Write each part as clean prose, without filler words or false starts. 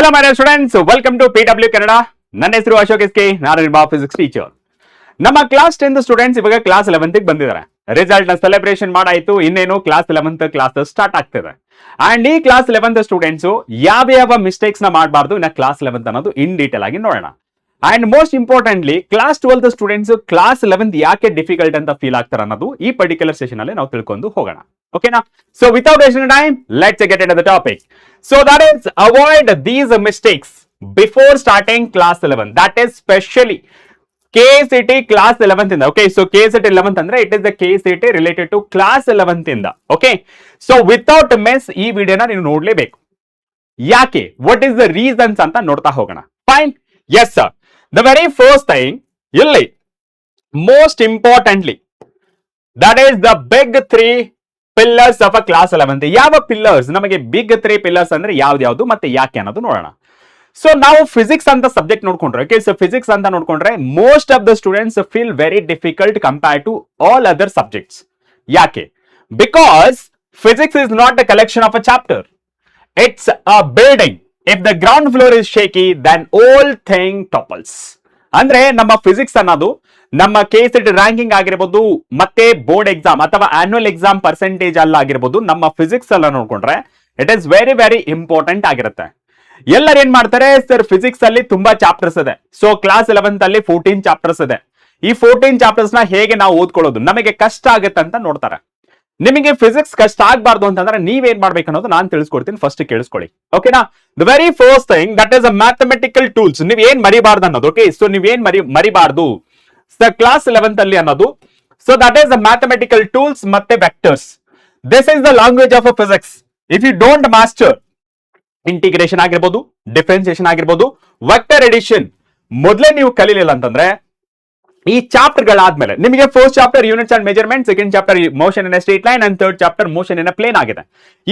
Hello my dear students, welcome to PW Kannada. ನನ್ನ ಹೆಸರು Ashok S K, ನಾನು ನಿಮ್ಮ ಫಿಸಿಕ್ಸ್ ಟೀಚರ್. ನಮ್ಮ ಕ್ಲಾಸ್ 10 ಸ್ಟೂಡೆಂಟ್ಸ್ ಇವಾಗ ಕ್ಲಾಸ್ 11 ಬಂದಿದ್ದಾರೆ. ರಿಸಲ್ಟ್ ನ ಸೆಲೆಬ್ರೇಷನ್ ಮಾಡಾಯ್ತು, ಇನ್ನೇನು ಕ್ಲಾಸ್ 11 ಕ್ಲಾಸ್ ಸ್ಟಾರ್ಟ್ ಆಗ್ತಿದೆ. ಅಂಡ್ ಈ ಕ್ಲಾಸ್ 11 ಸ್ಟೂಡೆಂಟ್ಸ್ ಯಾವ ಮಿಸ್ಟೇಕ್ಸ್ ನ ಮಾಡಬಾರ್ದು ಇನ್ನ ಕ್ಲಾಸ್ 11 ಅನ್ನೋದು ಇನ್ ಡೀಟೇಲ್ ಆಗಿ ನೋಡೋಣ. And most importantly class 12 students class 11 ಯಾಕೆ ಡಿಫಿಕಲ್ಟ್ ಅಂತ ಫೀಲ್ ಆಗ್ತಾರೆ ಅನ್ನೋದು ಈ ಪರ್ಟಿಕ್ಯುಲರ್ ಸೆಷನ್ ಅಲ್ಲಿ ನಾವು ತಿಳ್ಕೊಂಡು ಹೋಗೋಣ. ಓಕೆನಾ? So without wasting time, let's get into the topic. So that is avoid these mistakes before starting class 11. That is specially KCT class 11th inda. Okay, so KCT 11th andre it is the KCT related to class 11th inda. Okay, so without miss ee video na ನೀವು ನೋಡ್ಲೇಬೇಕು. ಯಾಕೆ, what is the reasons ಅಂತ ನೋಡ್ತಾ ಹೋಗೋಣ. Fine, yes sir. The very first thing ಇಲ್ಲಿ most importantly that is the big three pillars of a class 11. ಯಾವ pillars, ನಮಗೆ big 3 pillars ಅಂದ್ರೆ ಯಾವ್ದು ಮತ್ತೆ ಯಾಕೆ ಅನ್ನೋದು ನೋಡೋಣ. ಸೊ ನಾವು ಫಿಸಿಕ್ಸ್ ಅಂತ ಸಬ್ಜೆಕ್ಟ್ ನೋಡ್ಕೊಂಡ್ರೆ, ಓಕೆ, ಸೊ ಫಿಸಿಕ್ಸ್ ಅಂತ ನೋಡ್ಕೊಂಡ್ರೆ most of the students feel very difficult compare to all other subjects. ಯಾಕೆ? Because physics is not a collection of a chapter, it's a building. If the ground floor is shaky then all thing topples. ಅಂದ್ರೆ ನಮ್ಮ physics ಅನ್ನೋದು ನಮ್ಮ KCT ranking ಆಗಿರ್ಬೋದು, ಮತ್ತೆ board exam ಅಥವಾ annual exam percentage ಅಲ್ಲ ಆಗಿರ್ಬೋದು, ನಮ್ಮ ಫಿಸಿಕ್ಸ್ ಎಲ್ಲ ನೋಡ್ಕೊಂಡ್ರೆ it is very very important ಆಗಿರುತ್ತೆ. ಎಲ್ಲರೂ ಏನ್ ಮಾಡ್ತಾರೆ, ಸರ್ ಫಿಸಿಕ್ಸ್ ಅಲ್ಲಿ ತುಂಬಾ ಚಾಪ್ಟರ್ಸ್ ಇದೆ, ಸೊ ಕ್ಲಾಸ್ 11 ಅಲ್ಲಿ 14 ಚಾಪ್ಟರ್ಸ್ ಇದೆ, ಈ 14 ಚಾಪ್ಟರ್ಸ್ ನ ಹೇಗೆ ನಾವು ಓದ್ಕೊಳ್ಳೋದು, ನಮಗೆ ಕಷ್ಟ ಆಗುತ್ತೆ ಅಂತ ನೋಡ್ತಾರೆ. ನಿಮಗೆ ಫಿಸಿಕ್ಸ್ ಕಷ್ಟ ಆಗಬಾರ್ದು ಅಂತಂದ್ರೆ ನೀವೇನ್ ಮಾಡ್ಬೇಕು ಅನ್ನೋದು ನಾನು ತಿಳಿಸ್ಕೊಡ್ತೀನಿ, ಫಸ್ಟ್ ಕೇಳಿಸ್ಕೊಳ್ಳಿ. ಓಕೆನಾ? The very first thing that is a mathematical tools. ನೀವ್ ಏನ್ ಮರಿಬಾರ್ದು ಅನ್ನೋದು, ಓಕೆ, ಸೊ ನೀವೇನ್ ಮರಿಬಾರ್ದು ಕ್ಲಾಸ್ 11 ಅಲ್ಲಿ ಅನ್ನೋದು, so that is the mathematical tools ಮತ್ತೆ vectors. This is the language of a physics. If you don't master integration ಆಗಿರ್ಬೋದು, differentiation ಆಗಿರ್ಬೋದು, vector addition ಮೊದಲೇ ನೀವು ಕಲೀಲಿಲ್ಲ ಅಂತಂದ್ರೆ ಈ ಚಾಪ್ಟರ್ ಗಳಾದ್ಮೇಲೆ ನಿಮಗೆ first chapter units and measurement, second chapter motion in straight line and third chapter motion in plane ಆಗಿದೆ.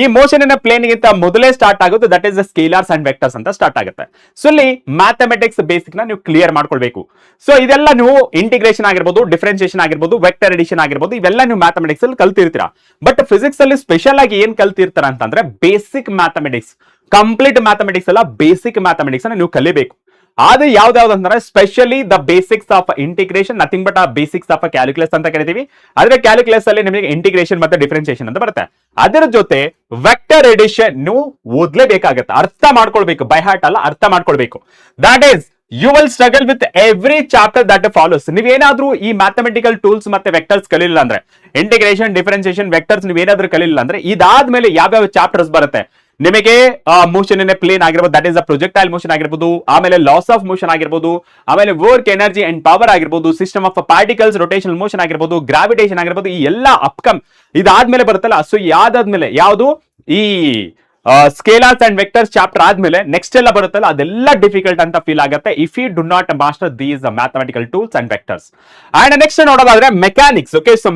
ಈ ಮೋಷನ್ ಇನ್ ಪ್ಲೇನ್ ಗಿಂತ ಮೊದಲೇ ಸ್ಟಾರ್ಟ್ ಆಗುತ್ತೆ, that is the scalars and vectors ಅಂತ ಸ್ಟಾರ್ಟ್ ಆಗುತ್ತೆ. ಸೊ ಇಲ್ಲಿ ಮ್ಯಾಥಮೆಟಿಕ್ಸ್ ಬೇಸಿಕ್ ನ ನೀವು ಕ್ಲಿಯರ್ ಮಾಡ್ಕೊಳ್ಬೇಕು. ಸೊ ಇದೆಲ್ಲ ನೀವು ಇಂಟಿಗ್ರೇಷನ್ ಆಗಿರ್ಬೋದು, ಡಿಫರೆನ್ಸಿಯೇಷನ್ ಆಗಿರ್ಬೋದು, ವೆಕ್ಟರ್ ಎಡಿಷನ್ ಆಗಿರ್ಬೋದು, ಇವೆಲ್ಲ ನೀವು ಮ್ಯಾಥಮೆಟಿಕ್ಸ್ ಅಲ್ಲಿ ಕಲ್ತಿರ್ತೀರಾ. ಬಟ್ ಫಿಸಿಕ್ಸ್ ಅಲ್ಲಿ ಸ್ಪೆಷಲ್ ಆಗಿ ಏನ್ ಕಲ್ತಿರ್ತಾರ ಅಂತಂದ್ರೆ ಬೇಸಿಕ್ ಮ್ಯಾಥಮೆಟಿಕ್ಸ್, ಕಂಪ್ಲೀಟ್ ಮ್ಯಾಥಮೆಟಿಕ್ಸ್ ಅಲ್ಲ, ಬೇಸಿಕ್ ಮ್ಯಾಥಮೆಟಿಕ್ಸ್ ಅನ್ನ ನೀವು ಕಲಿಬೇಕು. ಅದು ಯಾವ್ದಾವ್ದು ಅಂದ್ರೆ specially the basics of integration, nothing but ಆ ಬೇಸಿಕ್ಸ್ ಆಫ್ ಕ್ಯಾಲ್ಕುಲಸ್ ಅಂತ ಕರಿತೀವಿ. ಆದ್ರೆ ಕ್ಯಾಲ್ಕುಲಸ್ ಅಲ್ಲಿ ನಿಮಗೆ ಇಂಟಿಗ್ರೇಷನ್ ಮತ್ತೆ ಡಿಫರೆನ್ಸಿಯೇಷನ್ ಅಂತ ಬರುತ್ತೆ. ಅದರ ಜೊತೆ ವೆಕ್ಟರ್ ಎಡಿಷನ್ ನೀವು ಓದ್ಲೇಬೇಕಾಗತ್ತೆ, ಅರ್ಥ ಮಾಡ್ಕೊಳ್ಬೇಕು, ಬೈ ಹಾರ್ಟ್ ಅಲ್ಲ, ಅರ್ಥ ಮಾಡ್ಕೊಳ್ಬೇಕು. That is you will struggle with every chapter that follows. ನೀವೇನಾದ್ರೂ ಈ ಮ್ಯಾಥಮೆಟಿಕಲ್ ಟೂಲ್ಸ್ ಮತ್ತೆ ವೆಕ್ಟರ್ಸ್ ಕಲಿಲ್ಲ ಅಂದ್ರೆ, ಇಂಟಿಗ್ರೇಷನ್, ಡಿಫರೆನ್ಸಿಯೇಷನ್, ವೆಕ್ಟರ್ಸ್ ನೀವೇನಾದ್ರೂ ಕಲಿಲ್ಲ ಅಂದ್ರೆ, ಇದಾದ್ಮೇಲೆ ಯಾವ್ಯಾವ ಚಾಪ್ಟರ್ಸ್ ಬರುತ್ತೆ ನಿಮಗೆ, ಮೋಷನ್ ಇನ್ ಪ್ಲೇನ್ ಆಗಿರ್ಬೋದು, that is a projectile motion ಆಗಿರ್ಬೋದು, ಆಮೇಲೆ ಲಾಸ್ ಆಫ್ ಮೋಷನ್ ಆಗಿರ್ಬೋದು, ಆಮೇಲೆ ವರ್ಕ್, ಎನರ್ಜಿ ಅಂಡ್ ಪವರ್ ಆಗಿರ್ಬೋದು, system of particles, rotational motion ಆಗಿರ್ಬೋದು, ಗ್ರಾವಿಟೇಷನ್ ಆಗಿರ್ಬೋದು, ಈ ಎಲ್ಲ ಇದಾದ್ಮೇಲೆ ಬರುತ್ತಲ್ಲ. ಸೊ ಯಾವ್ದಾದ್ಮೇಲೆ ಯಾವುದು ಈ ಸ್ಕೇಲಾರ್ಸ್ ಅಂಡ್ ವೆಕ್ಟರ್ಸ್ ಚಾಪ್ಟರ್ ಆದ್ಮೇಲೆ ನೆಕ್ಸ್ಟ್ ಎಲ್ಲ ಬರುತ್ತಲ್ಲ, ಅದೆಲ್ಲ ಡಿಫಿಕಲ್ಟ್ ಅಂತ ಫೀಲ್ ಆಗುತ್ತೆ if you do not master these mathematical tools and vectors. And next ನೋಡೋದಾದ್ರೆ mechanics. Okay, so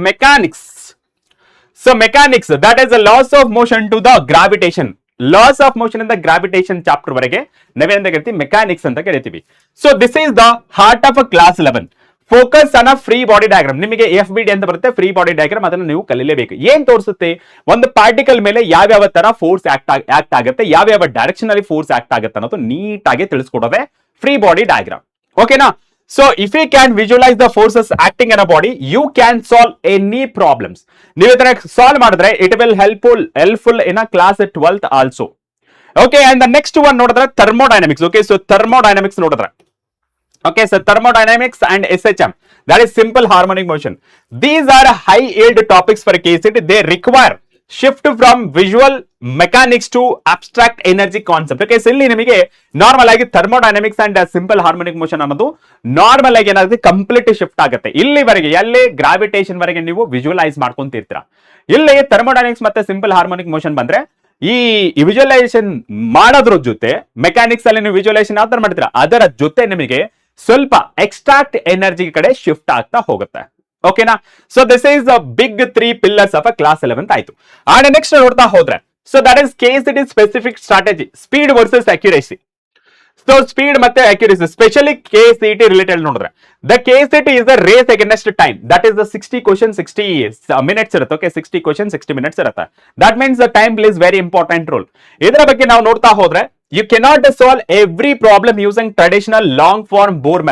mechanics that is the laws of motion to the gravitation. Laws of motion ಇಂದ gravitation chapter ವರೆಗೆ ನಾವೇಂತ ಕರಿತೀವಿ, mechanics ಅಂತ ಕರಿತೀವಿ. So this is the heart of class 11. Focus on free body diagram. ನಿಮಗೆ FBD ಅಂತ ಬರುತ್ತೆ, free body diagram, ಅದನ್ನು ನೀವು ಕಲಿಯಲೇಬೇಕು. ಏನ್ ತೋರಿಸುತ್ತೆ, ಒಂದು ಪಾರ್ಟಿಕಲ್ ಮೇಲೆ ಯಾವ್ಯಾವ ತರ ಫೋರ್ಸ್ ಆಕ್ಟ್ ಆಗುತ್ತೆ, ಯಾವ್ಯಾವ ಡೈರೆಕ್ಷನ್ ಅಲ್ಲಿ ಫೋರ್ಸ್ ಆಕ್ಟ್ ಆಗುತ್ತೆ ಅನ್ನೋದು ನೀಟಾಗಿ ತಿಳಿಸ್ಕೊಡೋದೆ ಫ್ರೀ ಬಾಡಿ ಡಯಾಗ್ರಾಮ್. ಓಕೆನಾ? So if you can visualize the forces acting in a body, you can solve any problems. ನೀವು ಇದನ್ನ ಸಾಲ್ವ್ ಮಾಡಿದ್ರೆ it will helpful in a class 12th also. Okay, and the next one ನೋಡಿದ್ರೆ thermodynamics. Okay, so thermodynamics ನೋಡಿದ್ರೆ, okay, so thermodynamics and SHM, that is simple harmonic motion. These are high yield topics for KCT. They require shift from visual mechanics to abstract energy concept. Okay, so ಇಲ್ಲಿ ನಿಮಗೆ normal ಆಗಿ thermodynamics and simple harmonic motion ಅನ್ನೋದು normal ಆಗಿ ಏನಾಗುತ್ತೆ, complete shift ಆಗುತ್ತೆ. ಇಲ್ಲಿವರೆಗೆ ಎಲ್ಲಿ gravitation ವರೆಗೆ ನೀವು ವಿಜುವಲೈಸ್ ಮಾಡ್ಕೊಂತಿರ್ತೀರಾ. ಇಲ್ಲಿ ಥರ್ಮೋಡೈನಮಿಕ್ಸ್ ಮತ್ತೆ ಸಿಂಪಲ್ ಹಾರ್ಮೋನಿಕ್ ಮೋಷನ್ ಬಂದ್ರೆ ಈ ವಿಜುವಲೈಸೇಷನ್ ಮಾಡೋದ್ರ ಜೊತೆ ಮೆಕ್ಯಾನಿಕ್ಸ್ ಅಲ್ಲಿ ನೀವು ವಿಜುವಲೈಸೇಷನ್ ಯಾವ ತರ ಮಾಡ್ತೀರಾ, ಅದರ ಜೊತೆ ನಿಮಗೆ ಸ್ವಲ್ಪ ಎಕ್ಸ್ಟ್ರಾಕ್ಟ್ ಎನರ್ಜಿ ಕಡೆ ಶಿಫ್ಟ್ ಆಗ್ತಾ ಹೋಗುತ್ತೆ. ಓಕೆನಾ? So this is the big 3 pillars of class 11 ಆಯ್ತು. ಅಂಡ್ ನೆಕ್ಸ್ಟ್ ನೋಡ್ತಾ ಹೋದ್ರೆ, so that is KCT specific strategy, speed versus accuracy. So speed ಮತ್ತೆ ಅಕ್ಯುರೇಸಿ ಸ್ಪೆಷಲಿ KCT ರಿಲೇಟೆಡ್ ನೋಡಿದ್ರೆ, the KCT is the race against time. That is the 60 question 60 minutes ಇರುತ್ತೆ. Okay, 60 question 60 minutes ಇರುತ್ತೆ. That means the time plays very important role. ಇದರ ಬಗ್ಗೆ ನಾವು ನೋಡ್ತಾ ಹೋದ್ರೆ You cannot solve every problem using traditional long form board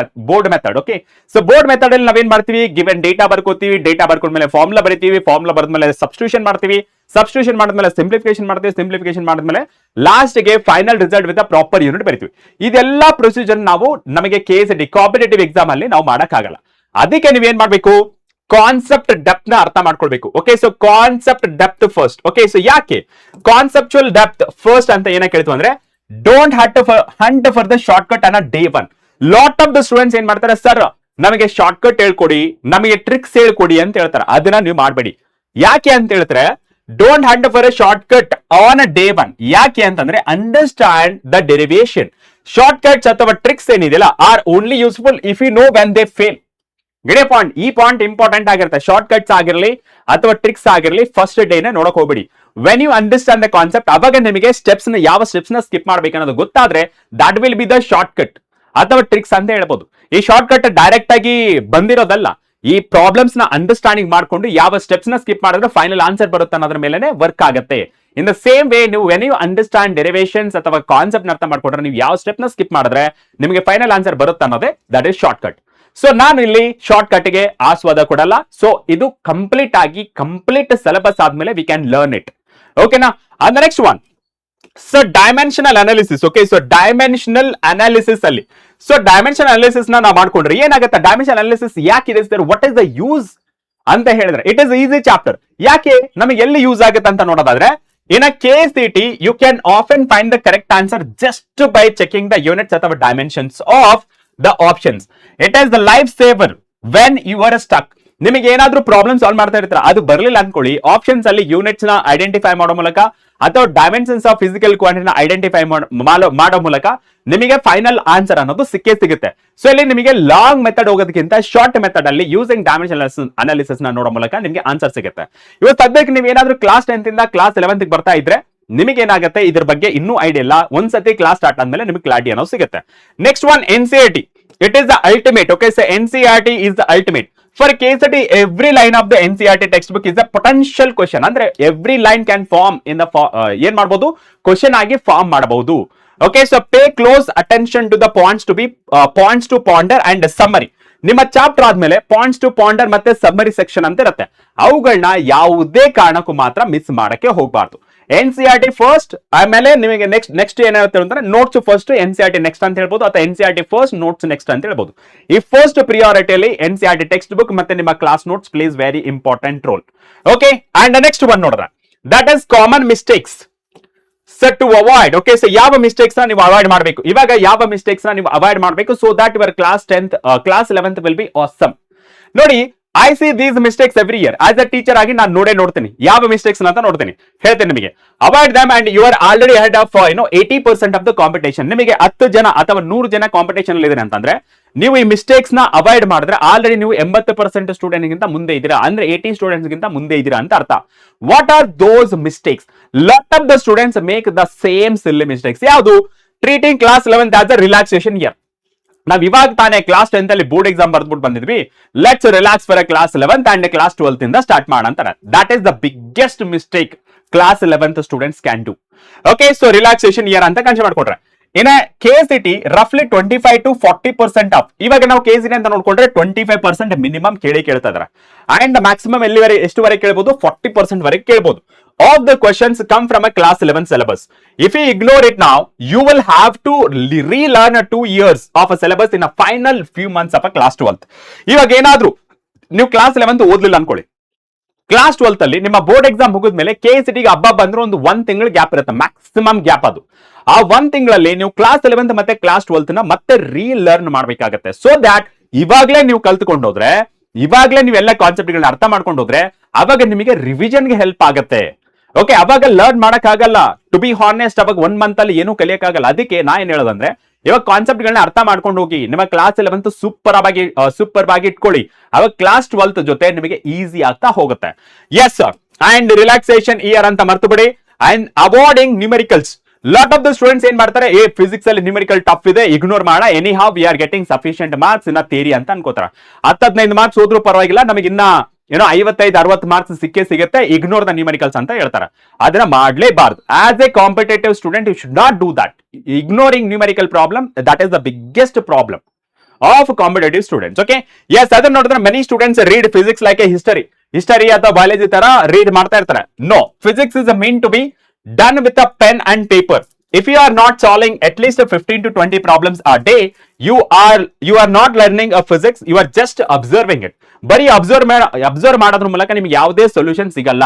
method. Okay, so board method ಅಲ್ಲಿ ನಾವೇನ್ ಮಾಡ್ತೀವಿ, ಗಿವನ್ ಡೇಟಾ ಬರ್ಕೋತೀವಿ, ಡೇಟಾ ಬರ್ಕೊಂಡ್ಮೇಲೆ ಫಾರ್ಮುಲಾ ಬರಿತೀವಿ, ಫಾರ್ಮುಲಾ ಬರೆದ್ಮೇಲೆ ಸಬ್ಸ್ಟಿಟ್ಯೂಷನ್ ಮಾಡ್ತೀವಿ, ಸಬ್ಸ್ಟಿಟ್ಯೂಷನ್ ಮಾಡಿದ್ಮೇಲೆ ಸಿಂಪ್ಲಿಫಿಕೇಶನ್ ಮಾಡ್ತೀವಿ, ಸಿಂಪ್ಲಿಫಿಕೇಶನ್ ಮಾಡಿದ್ಮೇಲೆ ಲಾಸ್ಟ್ ಗೆ final result with proper unit ಬರಿತೀವಿ. ಇದೆಲ್ಲ ಪ್ರೊಸೀಜರ್ ನಾವು ನಮಗೆ KSET ಕಾಂಪಿಟೇಟಿವ್ ಎಕ್ಸಾಮ್ ಅಲ್ಲಿ ನಾವು ಮಾಡಕ್ಕಾಗಲ್ಲ. ಅದಕ್ಕೆ ನೀವೇನ್ ಮಾಡ್ಬೇಕು, ಕಾನ್ಸೆಪ್ಟ್ ಡೆಪ್ತ್ ನ ಅರ್ಥ ಮಾಡ್ಕೊಳ್ಬೇಕು. Okay, so concept depth first. Okay, so ಯಾಕೆ ಕಾನ್ಸೆಪ್ಚುಯಲ್ ಡೆಪ್ತ್ ಫಸ್ಟ್ ಅಂತ ಏನಕ್ಕೆ ಹೇಳ್ತು ಅಂದ್ರೆ, don't hunt for the short cut on day one. Lot of the students ಏನ್ ಮಾಡ್ತಾರೆ, ಸರ್ ನಮಗೆ ಶಾರ್ಟ್ ಕಟ್ ಹೇಳ್ಕೊಡಿ, ನಮಗೆ ಟ್ರಿಕ್ಸ್ ಹೇಳ್ಕೊಡಿ ಅಂತ ಹೇಳ್ತಾರೆ. ಅದನ್ನ ನೀವು ಮಾಡಬೇಡಿ. ಯಾಕೆ ಅಂತ ಹೇಳ್ತಾರೆ, don't hunt for a short cut on a day one. ಯಾಕೆ ಅಂತಂದ್ರೆ, understand the derivation. Short cuts ಅಥವಾ ಟ್ರಿಕ್ಸ್ ಏನಿದೆಯಲ್ಲ are only useful if you know when they fail. ಗಿಡೇ ಪಾಯಿಂಟ್, ಈ ಪಾಯಿಂಟ್ ಇಂಪಾರ್ಟೆಂಟ್ ಆಗಿರುತ್ತೆ. ಶಾರ್ಟ್ ಕಟ್ಸ್ ಆಗಿರಲಿ ಅಥವಾ ಟ್ರಿಕ್ಸ್ ಆಗಿರಲಿ ಫಸ್ಟ್ ಡೇ ನ ನೋಡಕ್ ಹೋಗ್ಬೇಡಿ. When you understand the concept, ಅವಾಗ ನಿಮಗೆ ಯಾವ ಸ್ಟೆಪ್ಸ್ ನ ಸ್ಕಿಪ್ ಮಾಡ್ಬೇಕು ಅನ್ನೋದು ಗೊತ್ತಾದ್ರೆ that will be the short cut ಅಥವಾ ಟ್ರಿಕ್ಸ್ ಅಂತ ಹೇಳ್ಬೋದು. ಈ ಶಾರ್ಟ್ ಕಟ್ ಡೈರೆಕ್ಟ್ ಆಗಿ ಬಂದಿರೋದಲ್ಲ, ಈ ಪ್ರಾಬ್ಲಮ್ಸ್ ನ ಅಂಡರ್ಸ್ಟ್ಯಾಂಡಿಂಗ್ ಮಾಡ್ಕೊಂಡು ಯಾವ ಸ್ಟೆಪ್ಸ್ ನ ಸ್ಕಿಪ್ ಮಾಡಿದ್ರೆ ಫೈನಲ್ ಆನ್ಸರ್ ಬರುತ್ತೆ ಅನ್ನೋದ್ರ ಮೇಲೆ ವರ್ಕ್ ಆಗುತ್ತೆ. ಇನ್ ದ ಸೇಮ್ ವೇ, ನೀವು ವೆನ್ ಯು ಅಂಡರ್ಸ್ಟ್ಯಾಂಡ್ ಡೆರಿವೇಶನ್ಸ್ ಅಥವಾ ಕಾನ್ಸೆಪ್ಟ್ ಅರ್ಥ ಮಾಡ್ಕೊಂಡ್ರೆ ನೀವು ಯಾವ ಸ್ಟೆಪ್ ನ ಸ್ಕಿಪ್ ಮಾಡಿದ್ರೆ ನಿಮಗೆ ಫೈನಲ್ ಆನ್ಸರ್ ಬರುತ್ತೆ ಅನ್ನೋದೇ that is short cut. So ನಾನು ಇಲ್ಲಿ ಶಾರ್ಟ್ ಕಟ್ ಗೆ ಆಸ್ವಾದ ಕೊಡಲ್ಲ. ಸೊ ಇದು ಕಂಪ್ಲೀಟ್ ಸಿಲೆಬಸ್ ಆದ್ಮೇಲೆ ವಿ ಕ್ಯಾನ್ ಲರ್ನ್ ಇಟ್. ಓಕೆನಾ? And next one, so dimensional analysis. Okay, so dimensional analysis ಅಲ್ಲಿ, ಸೊ ಡೈಮೆನ್ಷನಲ್ ಅನಾಲಿಸಿಸ್ ನಾವು ಮಾಡ್ಕೊಂಡ್ರೆ ಏನಾಗುತ್ತೆ, ಡೈಮೆನ್ಷನಲ್ ಅನಾಲಿಸಿಸ್ ಯಾಕಿದೆ, ವಾಟ್ ಇಸ್ ದ ಯೂಸ್ ಅಂತ ಹೇಳಿದ್ರೆ, ಇಟ್ ಇಸ್ ಈಸಿ ಚಾಪ್ಟರ್. ಯಾಕೆ ನಮಗೆ ಎಲ್ಲಿ ಯೂಸ್ ಆಗುತ್ತೆ ಅಂತ ನೋಡೋದಾದ್ರೆ, in a KCT you can often find the correct answer just by checking the units ಅಥವಾ dimensions of the options. It is the life saver when you are stuck. ನಿಮಗೆ ಏನಾದ್ರೂ problem solve ಮಾಡ್ತಾ ಇರ್ತೀರಾ, ಅದು ಬರಲಿಲ್ಲ ಅನ್ಕೊಳ್ಳಿ, ಆಪ್ಷನ್ಸ್ ಅಲ್ಲಿ units ನ ಐಡೆಂಟಿಫೈ ಮಾಡೋ ಮೂಲಕ ಅಥವಾ ಡೈಮೆನ್ಷನ್ಸ್ ಆಫ್ ಫಿಸಿಕಲ್ ಕ್ವಾಂಟಿಟಿನ ಐಡೆಂಟಿಫೈ ಮಾಡೋ ಮೂಲಕ ನಿಮಗೆ ಫೈನಲ್ ಆನ್ಸರ್ ಅನ್ನೋದು ಸಿಗುತ್ತೆ. ಸೊ ಇಲ್ಲಿ ನಿಮಗೆ ಲಾಂಗ್ ಮೆಥಡ್ ಹೋಗೋದಕ್ಕಿಂತ ಶಾರ್ಟ್ ಮೆಥಡ್ ಅಲ್ಲಿ ಯೂಸಿಂಗ್ ಡೈಮೆನ್ಷನಲ್ ಅನಾಲಿಸಿಸ್ ನ ನೋಡೋ ಮೂಲಕ ನಿಮಗೆ ಆನ್ಸರ್ ಸಿಗುತ್ತೆ. ಇವತ್ತು ಸದ್ಯಕ್ಕೆ ನೀವು ಏನಾದ್ರೂ ಕ್ಲಾಸ್ 10th ಇಂದ ಕ್ಲಾಸ್ 11th ಬರ್ತಾ ಇದ್ರೆ ನಿಮಗೆ ಏನಾಗುತ್ತೆ ಇದ್ರ ಬಗ್ಗೆ ಇನ್ನೂ ಐಡಿಯಾ ಇಲ್ಲ. ಒಂದ್ಸತಿ ಕ್ಲಾಸ್ ಸ್ಟಾರ್ಟ್ ಆದ್ಮೇಲೆ ನಿಮಗೆ ಕ್ಲಾರಿಟಿ ಅನ್ನೋದು ಸಿಗುತ್ತೆ. Next one, NCERT. It is the ultimate. Okay, so NCERT is the ultimate. For KCET, every line of the NCERT textbook is a potential question. ಅಂದ್ರೆ every line can form in the ಏನ್ ಮಾಡಬಹುದು, question ಆಗಿ form ಮಾಡಬಹುದು. Okay, so pay close attention to the points to ponder and summary. ನಿಮ್ಮ chapter ಆದ್ಮೇಲೆ points to ponder ಮತ್ತೆ summary section ಅಂತ ಇರುತ್ತೆ. ಅವುಗಳನ್ನ ಯಾವುದೇ ಕಾರಣಕ್ಕೂ ಮಾತ್ರ ಮಿಸ್ ಮಾಡಕ್ಕೆ ಹೋಗಬಾರ್ದು. NCERT ಫಸ್ಟ್, ಆಮೇಲೆ ನಿಮಗೆ ನೆಕ್ಸ್ಟ್ ಏನಾಗುತ್ತೆ ಅಂದ್ರೆ ನೋಟ್ಸ್ ಫಸ್ಟ್, NCERT ನೆಕ್ಸ್ಟ್ ಅಂತ ಹೇಳ್ಬೋದು, ಅಥವಾ NCERT ಫಸ್ಟ್ ನೋಟ್ಸ್ ನೆಕ್ಸ್ಟ್ ಅಂತ ಹೇಳ್ಬೋದು. ಈ ಫಸ್ಟ್ ಪ್ರಿಯಾರಿಟಿಯಲ್ಲಿ NCERT ಟೆಕ್ಸ್ಟ್ ಬುಕ್ ಮತ್ತೆ ನಿಮ್ಮ class notes plays very important role. Okay, and next one ನೋಡ್ರ, that is common mistakes set to avoid. Okay, so ಯಾವ ಮಿಸ್ಟೇಕ್ಸ್ ನ ನೀವು ಅವಾಯ್ಡ್ ಮಾಡಬೇಕು, ಇವಾಗ ಯಾವ ಮಿಸ್ಟೇಕ್ಸ್ ನ ನೀವು ಅವಾಯ್ಡ್ ಮಾಡಬೇಕು, so that your class 10th class 11th will be awesome. ನೋಡಿ, I see these mistakes every year. As a teacher ಆಗಿ ನಾನು ನೋಡ್ತೀನಿ ಯಾವ ಮಿಸ್ಟೇಕ್ಸ್ ಅಂತ ನೋಡ್ತೀನಿ, ಹೇಳ್ತೇನೆ ನಿಮಗೆ. Avoid them and you are already head of 80% of the competition. ನಿಮಗೆ 10 ಜನ ಅಥವಾ 100 ಜನ ಕಾಂಪಿಟೇಷನ್ ಅಲ್ಲಿ ಇದ್ರೆ ಅಂತಂದ್ರೆ ನೀವು ಈ ಮಿಸ್ಟೇಕ್ಸ್ ನ ಅವಾಯ್ಡ್ ಮಾಡಿದ್ರೆ ಆಲ್ರೆಡಿ ನೀವು 80% ಸ್ಟೂಡೆಂಟ್ ಗಿಂತ ಮುಂದೆ ಇದ್ದೀರಾ, ಅಂದ್ರೆ 80 ಸ್ಟೂಡೆಂಟ್ಸ್ ಗಿಂತ ಮುಂದೆ ಇದ್ದೀರಾ ಅಂತ ಅರ್ಥ. What are those mistakes? Lot of the students make the same silly mistakes. ಯಾವುದು? Treating class 11th as a relaxation year. ನಾವ್ ಇವಾಗ ತಾನೇ ಕ್ಲಾಸ್ 10th ಅಲ್ಲಿ ಬೋರ್ಡ್ ಎಕ್ಸಾಮ್ ಬರ್ದ್ಬಿಟ್ಟು ಬಂದಿದ್ವಿ, let's relax for class 11th and class 12th ಇಂದ start ಮಾಡೋಣ ಅಂತಾರೆ. That is the biggest mistake class 11th students can do. Okay, so relaxation year ಅಂತ consider ಮಾಡ್ಕೊಂಡ್ರೆ ಇನ್ನ KCET ರಫ್ಲಿ 25 to 40% ಆಫ್, ಇವಾಗ ನಾವು KCET ಅಂತ ನೋಡ್ಕೊಂಡ್ರೆ 25% ಮಿನಿಮಮ್ ಕೇಳ್ತಾ ಇದಾರೆ. ಅಂಡ್ ಮ್ಯಾಕ್ಸಿಮಮ್ ಎಷ್ಟುವರೆಗೆ ಕೇಳಬಹುದು? 40% ವರೆಗೆ ಕೇಳಬಹುದು. All the questions come from a class 11 syllabus. If you ignore it now, you will have to relearn 2 years of a syllabus in a final few months of a class 12th. ಇವಾಗ ಏನಾದ್ರೂ ನೀವು class 11th ಓದ್ಲಿಲ್ಲ ಅನ್ಕೊಳ್ಳಿ, class 12th ಅಲ್ಲಿ ನಿಮ್ಮ board exam ಮುಗಿದ್ಮೇಲೆ KCET ಗೆ ಹಬ್ಬ ಬಂದ್ರೆ ಒಂದು 1 ತಿಂಗಳು ಗ್ಯಾಪ್ ಇರುತ್ತೆ, ಮ್ಯಾಕ್ಸಿಮಮ್ ಗ್ಯಾಪ್. ಅದು ಆ 1 ತಿಂಗಳಲ್ಲಿ ನೀವು ಕ್ಲಾಸ್ 11th ಮತ್ತೆ ಕ್ಲಾಸ್ 12th ನ ಮತ್ತೆ ರೀಲರ್ನ್ ಮಾಡ್ಬೇಕಾಗತ್ತೆ. ಸೊ ದ್ಯಾಟ್ ಇವಾಗ್ಲೇ ನೀವು ಕಲ್ತ್ಕೊಂಡು ಹೋದ್ರೆ, ಇವಾಗ್ಲೇ ನೀವೆಲ್ಲ ಕಾನ್ಸೆಪ್ಟ್ ಗಳನ್ನ ಅರ್ಥ ಮಾಡ್ಕೊಂಡು ಹೋದ್ರೆ ಅವಾಗ ನಿಮಗೆ ರಿವಿಷನ್ ಗೆ ಹೆಲ್ಪ್ ಆಗುತ್ತೆ. ಓಕೆ, ಅವಾಗ ಲರ್ನ್ ಮಾಡಕ್ ಆಗಲ್ಲ. ಟು ಬಿ ಹಾನೆಸ್ಟ್, ಅವಾಗ 1 ಮಂತ್ ಅಲ್ಲಿ ಏನೂ ಕಲಿಯಕ್ಕಾಗಲ್ಲ. ಅದಕ್ಕೆ ನಾ ಏನ್ ಹೇಳೋದಂದ್ರೆ, ಇವಾಗ ಕಾನ್ಸೆಪ್ಟ್ ಗಳನ್ನ ಅರ್ಥ ಮಾಡ್ಕೊಂಡು ಹೋಗಿ, ನಿಮ್ಮ ಕ್ಲಾಸ್ 11th ಸೂಪರ್ ಆಗಿ ಇಟ್ಕೊಳ್ಳಿ. ಅವಾಗ ಕ್ಲಾಸ್ 12th ಜೊತೆ ನಿಮಗೆ ಈಸಿ ಆಗ್ತಾ ಹೋಗುತ್ತೆ. Yes sir, and relaxation year ಅಂತ ಮರ್ತು ಬಿಡಿ. And avoiding numericals. Lot of the students ಏನ್ ಮಾಡ್ತಾರೆ, ಫಿಸಿಕ್ಸ್ ಅಲ್ಲಿ ನ್ಯೂಮೆರಿಕಲ್ ಟಫ್ ಇದೆ, ಇಗ್ನೋರ್ ಮಾಡೋಣ, anyhow we are getting sufficient marks ಇನ್ನ ಥಿಯರಿ ಅಂತ ಅನ್ಕೋತಾರ. 10-15 ಮಾರ್ಕ್ಸ್ ಹೋದ್ರೂ ಪರವಾಗಿಲ್ಲ, ನಮಗೆ ಇನ್ನ ಏನೋ 55-60 ಮಾರ್ಕ್ಸ್ ಸಿಗುತ್ತೆ, ಇಗ್ನೋರ್ ದ ನ್ಯೂಮರಿಕಲ್ಸ್ ಅಂತ ಹೇಳ್ತಾರೆ. ಅದನ್ನ ಮಾಡಲೇಬಾರ್ದು. As a competitive student you should not do that. Ignoring numerical problem, that is the biggest problem of competitive students. Okay, yes, ಅದನ್ನ ನೋಡಿದ್ರೆ many students read physics like a history ಅಥವಾ biology ತರ read ಮಾಡ್ತಾ ಇರ್ತಾರೆ. No, physics is mean to be done with a pen and paper. If you are not solving at least 15 to 20 problems a day, you are not learning a physics, you are just observing it. ಬರೀ observe ಮಾಡೋದ್ರ ಮೂಲಕ ನಿಮ್ಗೆ ಯಾವುದೇ solution ಸಿಗಲ್ಲ.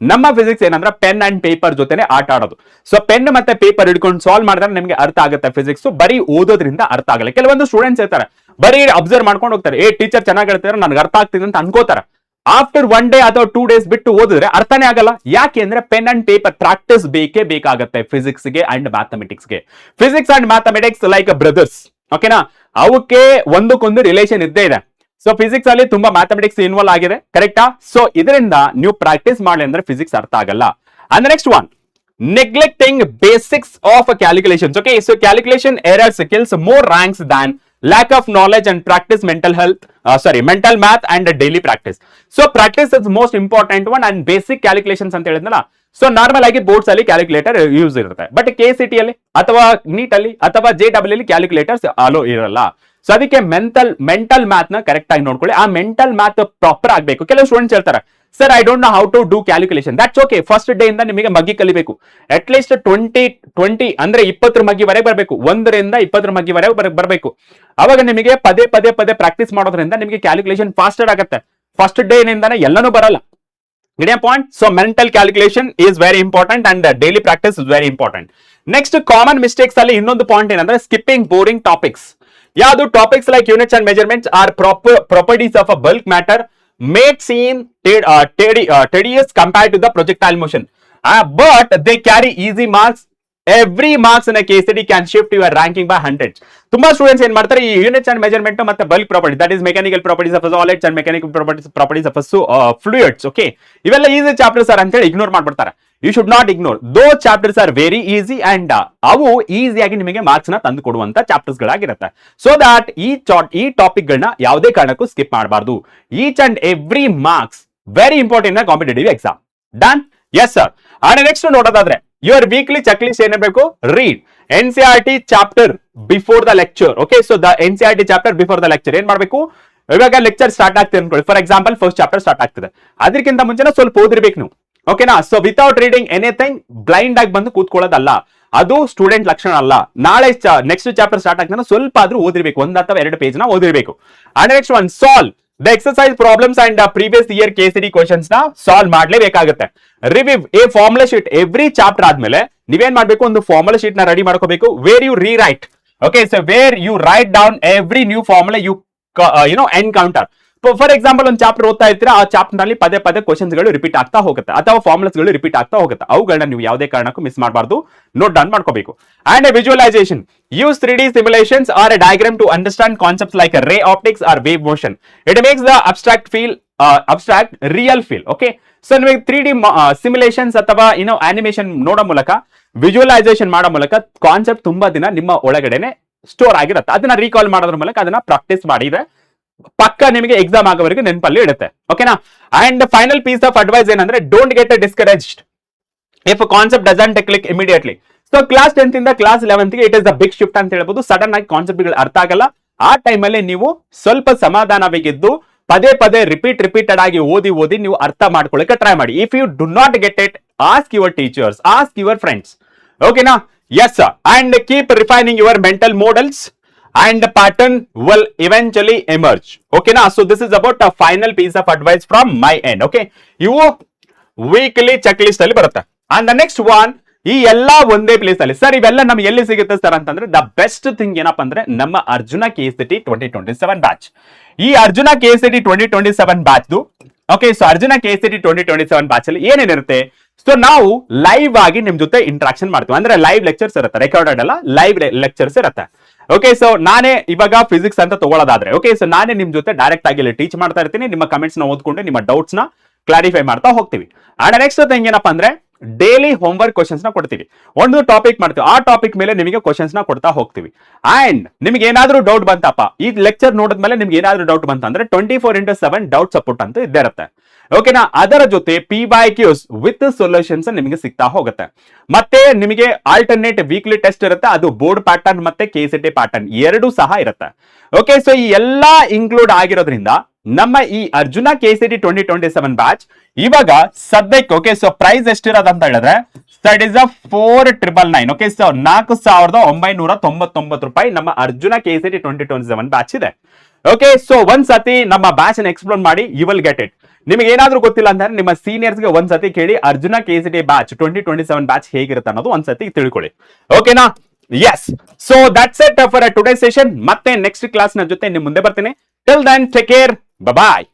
ನಮ್ಮ physics ಏನಂದ್ರೆ pen and paper ಜೊತೆನೆ ಆಟ ಆಡೋದು. ಸೊ ಪೆನ್ ಮತ್ತೆ ಪೇಪರ್ ಹಿಡ್ಕೊಂಡು ಸಾಲ್ವ್ ಮಾಡಿದ್ರೆ ನಿಮ್ಗೆ ಅರ್ಥ ಆಗುತ್ತೆ ಫಿಸಿಕ್ಸ್. ಬರೀ ಓದೋದ್ರಿಂದ ಅರ್ಥ ಆಗಲ್ಲ. ಕೆಲವೊಂದು ಸ್ಟೂಡೆಂಟ್ಸ್ ಇರ್ತಾರೆ ಬರೀ ಅಬ್ಸರ್ವ್ ಮಾಡ್ಕೊಂಡು ಹೋಗ್ತಾರೆ. ಟೀಚರ್ ಚೆನ್ನಾಗಿ ಹೇಳ್ತಾರೆ, ನನ್ಗೆ ಅರ್ಥ ಆಗ್ತಿದೆ ಅಂತ ಅನ್ಕೋತಾರೆ. ಆಫ್ಟರ್ 1 ಡೇ ಅಥವಾ 2 ಡೇಸ್ ಬಿಟ್ಟು ಓದಿದ್ರೆ ಅರ್ಥನೇ ಆಗಲ್ಲ. ಯಾಕೆ ಅಂದ್ರೆ ಪೆನ್ ಅಂಡ್ ಪೇಪರ್ ಪ್ರಾಕ್ಟೀಸ್ ಬೇಕೇ ಬೇಕಾಗುತ್ತೆ ಫಿಸಿಕ್ಸ್ಗೆ ಅಂಡ್ ಮ್ಯಾಥಮೆಟಿಕ್ಸ್ಗೆ. Physics and mathematics like brothers. ಓಕೆನಾ, ಅವಕ್ಕೆ ಒಂದಕ್ಕೊಂದು ರಿಲೇಷನ್ ಇದ್ದೇ ಇದೆ. ಸೊ ಫಿಸಿಕ್ಸ್ ಅಲ್ಲಿ ತುಂಬಾ ಮ್ಯಾಥಮೆಟಿಕ್ಸ್ ಇನ್ವಾಲ್ವ್ ಆಗಿದೆ, ಕರೆಕ್ಟಾ? ಸೊ ಇದರಿಂದ ನೀವು ಪ್ರಾಕ್ಟೀಸ್ ಮಾಡಿ ಅಂದ್ರೆ ಫಿಸಿಕ್ಸ್ ಅರ್ಥ ಆಗಲ್ಲ. And next one, neglecting basics of calculations. Okay, so calculation errors kills more ranks than lack of knowledge and practice mental math and daily practice. So practice is most important one, and basic calculations ಅಂತ ಹೇಳಿದ್ನಲ್ಲ. So normal ಆಗಿ boards ಅಲ್ಲಿ calculator use ಇರುತ್ತೆ, but KCT ಅಲ್ಲಿ ಅಥವಾ neat ಅಲ್ಲಿ ಅಥವಾ JEE ಅಲ್ಲಿ ಕ್ಯಾಲ್ಕುಲೇಟರ್ಸ್ ಅಲೋ ಇರಲ್ಲ. ಸೊ ಅದಕ್ಕೆ ಮೆಂಟಲ್ ಮ್ಯಾಥ್ ನ ಕರೆಕ್ಟ್ ಆಗಿ ನೋಡ್ಕೊಳ್ಳಿ. ಆ ಮೆಂಟಲ್ ಮ್ಯಾಥ್ ಪ್ರಾಪರ್ ಆಗಬೇಕು. ಕೆಲವು ಸ್ಟೂಡೆಂಟ್ಸ್ ಹೇಳ್ತಾರೆ, sir I don't know how to do calculation. That's okay, first day ಇಂದ ನಿಮಗೆ ಮಗ್ಗಿ ಕಲಿಬೇಕು. ಅಟ್ ಲೀಸ್ಟ್ 20 ಅಂದ್ರೆ 20 ಮಗ್ಗಿವರೆಗೆ ಬರಬೇಕು. 1 ರಿಂದ 20 ಮಗ್ಗಿವರೆಗೆ ಬರಬೇಕು. ಅವಾಗ ನಿಮಗೆ ಪದೇ ಪ್ರಾಕ್ಟೀಸ್ ಮಾಡೋದ್ರಿಂದ ನಿಮಗೆ ಕ್ಯಾಲ್ಕುಲೇಷನ್ ಫಾಸ್ಟರ್ ಆಗುತ್ತೆ. ಫಸ್ಟ್ ಡೇ ನಿಂದಾನೆ ಎಲ್ಲನೂ ಬರಲ್ಲ. Get point? So mental calculation is very important and daily practice is very important. Next, common mistakes ಅಲ್ಲಿ ಇನ್ನೊಂದು ಪಾಯಿಂಟ್ ಏನಂದ್ರೆ skipping boring topics. ಯಾವುದು topics like units and measurements or properties of a bulk matter made seem tedious compared to the projectile motion, but they carry easy marks. Every marks in a case study can shift your ranking by hundreds. ತುಂಬಾ students ಏನ್ ಮಾಡ್ತಾರೆ, ಈ units and measurement ಮತ್ತೆ bulk property, that is mechanical properties of solids and mechanical properties of fluids. Okay, ಇವೆಲ್ಲ easy chapters R ಅಂತ ಹೇಳಿ ignore ಮಾಡ್ಬಿಡ್ತಾರೆ. You should not ignore ದೋ chapters are very easy and ಅವು ಈಸಿಯಾಗಿ ನಿಮಗೆ ಮಾರ್ಕ್ಸ್ ನ ತಂದು ಕೊಡುವಂತ ಚಾಪ್ಟರ್ಸ್ ಗಳಾಗಿರುತ್ತೆ. ಸೊ ದಟ್ ಈ ಟಾಪಿಕ್ ಗಳನ್ನ ಯಾವುದೇ ಕಾರಣಕ್ಕೂ ಸ್ಕಿಪ್ ಮಾಡಬಾರ್ದು. Each and every marks very important competitive exam. Done? Yes sir. And next ನೋಡೋದಾದ್ರೆ ಯುವರ್ ವೀಕ್ಲಿ ಚೆಕ್ ಲಿಸ್ಟ್ ಏನಿರಬೇಕು, read NCERT chapter before the lecture. Okay, so the NCERT chapter before the lecture ಏನ್ ಮಾಡ್ಬೇಕು, ಇವಾಗ lecture start ಆಗ್ತದೆ ಅನ್ಕೊಳ್ಳಿ, for example first chapter start ಆಗ್ತದೆ, ಅದಕ್ಕಿಂತ ಮುಂಚೆನ ಸ್ವಲ್ಪ ಓದಿರ್ಬೇಕು ನೀವು. ಓಕೆನಾ? So without reading anything blind ಆಗಿ ಬಂದು ಕೂತ್ಕೊಳ್ಳೋದಲ್ಲ, ಅದು ಸ್ಟೂಡೆಂಟ್ ಲಕ್ಷಣ ಅಲ್ಲ. ನಾಳೆ ನೆಕ್ಸ್ಟ್ ಚಾಪ್ಟರ್ ಸ್ಟಾರ್ಟ್ ಆಗ್ತಾನೆ ಸ್ವಲ್ಪ ಆದ್ರೂ ಓದಿರ್ಬೇಕು, 1 ಅಥವಾ 2 ಪೇಜ್ ನ ಓದಿರ್ಬೇಕು. And next one, solve the exercise problems and previous year KCT questions ನ ಸಾಲ್ವ್ ಮಾಡ್ಲೇಬೇಕಾಗುತ್ತೆ. Review a formula sheet every chapter ಆದ್ಮೇಲೆ ನೀವೇನ್ ಮಾಡ್ಬೇಕು, ಒಂದು ಫಾರ್ಮುಲಾ ಶೀಟ್ ನ ರೆಡಿ ಮಾಡ್ಕೋಬೇಕು, where you rewrite. Okay, so where you write down every new formula you encounter. For example ಒಂದು chapter ಓದ್ತಾ ಇರ್ತೀರಾ, ಆ ಚಾಪ್ಟರ್ ನಲ್ಲಿ ಪದೇ ಕ್ವಶನ್ಸ್ ಗಳು ರಿಪೀಟ್ ಆಗ್ತಾ ಹೋಗುತ್ತೆ ಅಥವಾ ಫಾರ್ಮುಲಾಸ್ ಗಳು ರಿಪೀಟ್ ಆಗ್ತಾ ಹೋಗುತ್ತೆ. ಅವುಗಳನ್ನ ನೀವು ಯಾವುದೇ ಕಾರಣಕ್ಕೂ ಮಿಸ್ ಮಾಡಬಾರ್ದು, ನೋಟ್ ಡೌನ್ ಮಾಡ್ಕೋಬೇಕು. And visualisation, use 3D simulations or a diagram to understand concepts like ray optics or wave motion. It makes the abstract real feel. Okay, so ನಿಮಗೆ 3D ಸಿಮ್ಯುಲೇಷನ್ಸ್ ಅಥವಾ ಆನಿಮೇಷನ್ ನೋಡೋ ಮೂಲಕ, visualisation ಮಾಡೋ ಮೂಲಕ concept ತುಂಬಾ ದಿನ ನಿಮ್ಮ ಒಳಗಡೆನೆ ಸ್ಟೋರ್ ಆಗಿರುತ್ತೆ. ಅದನ್ನ ರೀಕಾಲ್ ಮಾಡೋದ್ರ ಮೂಲಕ ಅದನ್ನ ಪ್ರಾಕ್ಟೀಸ್ ಮಾಡಿದ್ರೆ ಪಕ್ಕ ನಿಮಗೆ ಎಕ್ಸಾಮ್ ಆಗೋವರೆಗೆ ನೆನಪಲ್ಲಿ ಇಡುತ್ತೆ. ಓಕೆನಾ? And final piece of advice ಏನಂದ್ರೆ, don't get discouraged if concept doesn't click immediately. So class 10th ಇಂದ ಕ್ಲಾಸ್ 11th ಗೆ it is the big shift ಅಂತ ಹೇಳ್ಬೋದು. ಸಡನ್ ಆಗಿ ಕಾನ್ಸೆಪ್ಟ್ ಗಳು ಅರ್ಥ ಆಗಲ್ಲ. ಆ ಟೈಮಲ್ಲಿ ನೀವು ಸ್ವಲ್ಪ ಸಮಾಧಾನವಾಗಿದ್ದು ಪದೇ ರಿಪೀಟೆಡ್ ಆಗಿ ಓದಿ ನೀವು ಅರ್ಥ ಮಾಡ್ಕೊಳ್ಳಕ್ಕೆ ಟ್ರೈ ಮಾಡಿ. If you do not get it, ask your teachers, ask your friends. ಓಕೆನಾ? Yes sir. And keep refining your mental models and the pattern will eventually emerge. Okay na? So this is about a final piece of advice from my end. Okay, ಇವು weekly check list ಅಲ್ಲಿ ಬರುತ್ತೆ. And the next one, ಈ ಎಲ್ಲಾ ಒಂದೇ place ಅಲ್ಲಿ. Sir ಇವೆಲ್ಲ ನಮ್ಗೆ ಎಲ್ಲಿ ಸಿಗುತ್ತೆ ಸರ್ ಅಂತಂದ್ರೆ, ದ ಬೆಸ್ಟ್ ಥಿಂಗ್ ಏನಪ್ಪಾ ಅಂದ್ರೆ ನಮ್ಮ ಅರ್ಜುನ KCT 2027 ಬ್ಯಾಚ್. ಈ Arjuna KCT 2027 batch, okay, so Arjuna KCT 2027 batch ಅಲ್ಲಿ ಏನೇನಿರುತ್ತೆ, ಸೊ ನಾವು ಲೈವ್ ಆಗಿ ನಿಮ್ ಜೊತೆ ಇಂಟ್ರಾಕ್ಷನ್ ಮಾಡ್ತೀವಿ. ಅಂದ್ರೆ ಲೈವ್ ಲೆಕ್ಚರ್ಸ್ ಇರುತ್ತೆ, ರೆಕಾರ್ಡೆಡ್ ಅಲ್ಲ, ಲೈವ್ ಲೆಕ್ಚರ್ಸ್ ಇರುತ್ತೆ. ಓಕೆ, ಸೊ ನಾನೇ ಇವಾಗ ಫಿಸಿಕ್ಸ್ ಅಂತ ತಗೊಳ್ಳೋದಾದ್ರೆ, ಓಕೆ, ಸೊ ನಾನೇ ನಿಮ್ ಜೊತೆ ಡೈರೆಕ್ಟ್ ಆಗಿ ಟೀಚ್ ಮಾಡ್ತಾ ಇರ್ತೀನಿ. ನಿಮ್ಮ ಕಮೆಂಟ್ಸ್ ನ ಓದ್ಕೊಂಡು ನಿಮ್ಮ ಡೌಟ್ಸ್ ನ ಕ್ಲಾರಿಫೈ ಮಾಡ್ತಾ ಹೋಗ್ತೀವಿ. ಅಂಡ್ ನೆಕ್ಸ್ಟ್ ಥಿಂಗ್ ಏನಪ್ಪಾ ಅಂದ್ರೆ, ಡೈಲಿ ಹೋಮ್ವರ್ಕ್ ಕ್ವಶನ್ಸ್ ನ ಕೊಡ್ತೀವಿ. ಒಂದು ಟಾಪಿಕ್ ಮಾಡ್ತೀವಿ, ಆ ಟಾಪಿಕ್ ಮೇಲೆ ನಿಮಗೆ ಕ್ವಶನ್ಸ್ ನ ಕೊಡ್ತಾ ಹೋಗ್ತೀವಿ. ಅಂಡ್ ನಿಮ್ಗೆ ಏನಾದ್ರೂ ಡೌಟ್ ಬಂತಪ್ಪ, ಈ ಲೆಕ್ಚರ್ ನೋಡಿದ್ಮೇಲೆ ನಿಮ್ಗೆ ಏನಾದ್ರೂ ಡೌಟ್ ಬಂತಂದ್ರೆ 24/7 ಡೌಟ್ ಸಪೋರ್ಟ್ ಅಂತ ಇದ್ದೇ ಇರುತ್ತೆ. ಓಕೆನಾ? ಅದರ ಜೊತೆ PYQs ವಿತ್ ಸೊಲ್ಯೂಷನ್ಸ್ ನಿಮಗೆ ಸಿಗ್ತಾ ಹೋಗುತ್ತೆ. ಮತ್ತೆ ನಿಮಗೆ ಆಲ್ಟರ್ನೇಟ್ ವೀಕ್ಲಿ ಟೆಸ್ಟ್ ಇರುತ್ತೆ, ಅದು ಬೋರ್ಡ್ ಪ್ಯಾಟರ್ನ್ ಮತ್ತೆ KCT ಪ್ಯಾಟರ್ನ್ ಎರಡೂ ಸಹ ಇರುತ್ತೆ. ಓಕೆ, ಸೊ ಈ ಎಲ್ಲಾ ಇನ್ಕ್ಲೂಡ್ ಆಗಿರೋದ್ರಿಂದ ನಮ್ಮ ಈ ಅರ್ಜುನ KCT 2027 ಬ್ಯಾಚ್ ಇವಾಗ ಸದ್ಯಕ್ಕೆ ಓಕೆ, ಸೊ ಪ್ರೈಸ್ ಎಷ್ಟಿರೋದು ಅಂತ ಹೇಳಿದ್ರೆ ದಟ್ ಇಸ್ 4,999. ಓಕೆ, ಸೊ 4,999 ರೂಪಾಯಿ ನಮ್ಮ ಅರ್ಜುನ KCT 2027 ಬ್ಯಾಚ್ ಇದೆ. ಓಕೆ, ಸೊ ಒಂದ್ಸತಿ ನಮ್ಮ ಬ್ಯಾಚ್ ಅನ್ನು ಎಕ್ಸ್ಪ್ಲೋರ್ ಮಾಡಿ, ಯು ವಿಲ್ ಗೆಟ್ ಇಟ್. ನಿಮಗೆ ಏನಾದ್ರೂ ಗೊತ್ತಿಲ್ಲ ಅಂದ್ರೆ ನಿಮ್ಮ ಸೀನಿಯರ್ಸ್ ಗೆ ಒಂದ್ಸತಿ ಕೇಳಿ, ಅರ್ಜುನ KCT ಬ್ಯಾಚ್ 2027 ಬ್ಯಾಚ್ ಹೇಗಿರುತ್ತೆ ಅನ್ನೋದು ಒಂದ್ಸತಿ ತಿಳ್ಕೊಳ್ಳಿ. ಓಕೆನಾ? Yes, so that's it for today session. ಮತ್ತೆ ನೆಕ್ಸ್ಟ್ ಕ್ಲಾಸ್ ನ ಜೊತೆ ನಿಮ್ ಮುಂದೆ ಬರ್ತೀನಿ. ಟಿಲ್ ದೆನ್ ಟೇಕ್ ಕೇರ್, ಬಾಯ್.